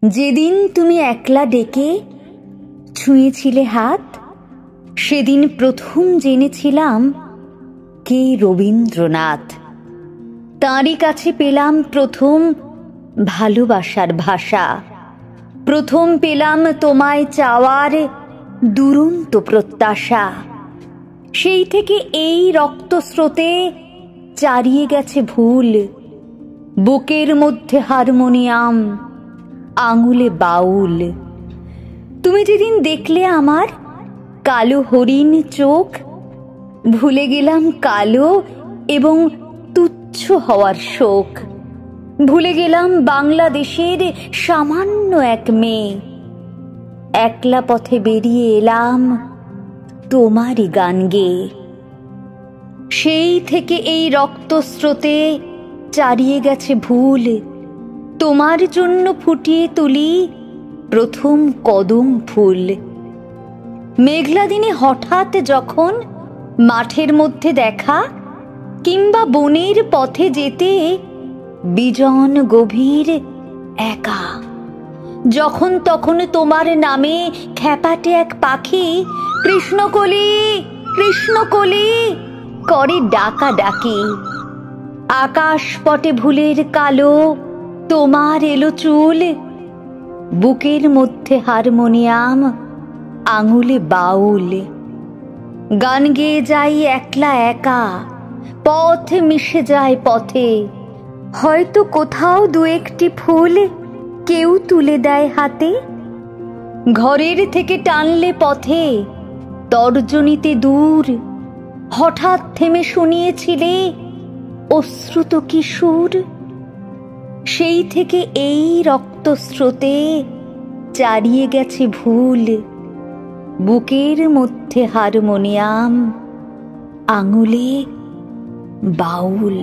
যেদিন তুমি একলা ডেকে ছুঁয়েছিলে হাত, সেদিন প্রথম জেনেছিলাম কে রবীন্দ্রনাথ। তাঁরই কাছে পেলাম প্রথম ভালোবাসার ভাষা, প্রথম পেলাম তোমায় চাওয়ার দুরন্ত প্রত্যাশা। সেই থেকে এই রক্তস্রোতে চারিয়ে গেছে ভুল, বুকের মধ্যে হারমোনিয়াম, আঙুলে বাউল। তুমি যেদিন দেখলে আমার কালো হরিণ চোখ, ভুলে গেলাম কালো এবং তুচ্ছ হওয়ার শোক। ভুলে গেলাম বাংলাদেশের সামান্য এক মেয়ে। একলা পথে বেরিয়ে এলাম তোমারই গান গেয়ে। সেই থেকে এই রক্তস্রোতে চারিয়ে গেছে ভুল, তোমার জন্য ফুটিয়ে তুলি প্রথম কদম ফুল। মেঘলা দিনে হঠাৎ যখন মাঠের মধ্যে দেখা, কিংবা বনের পথে যেতে বিজন গভীর একা, যখন তখন তোমার নামে খ্যাপাটে এক পাখি কৃষ্ণকলি কৃষ্ণকলি করে ডাকা ডাকি। আকাশ পটে ভুলের কালো তোমার এলো চুল, বুকের মধ্যে হারমোনিয়াম, আঙুলে বাউল। গান গেয়ে যাই একলা একা, পথ মিশে যায় পথে। হয়তো কোথাও দু একটি ফুল কেউ তুলে দেয় হাতে। ঘরের থেকে টানলে পথে তর্জনীতে দূর, হঠাৎ থেমে শুনিয়েছিলে অশ্রুত কিশোর। সেই থেকে এই রক্তস্রোতে চারিয়ে গেছে ভুল, বুকের মধ্যে হারমোনিয়াম, আঙুলে বাউল।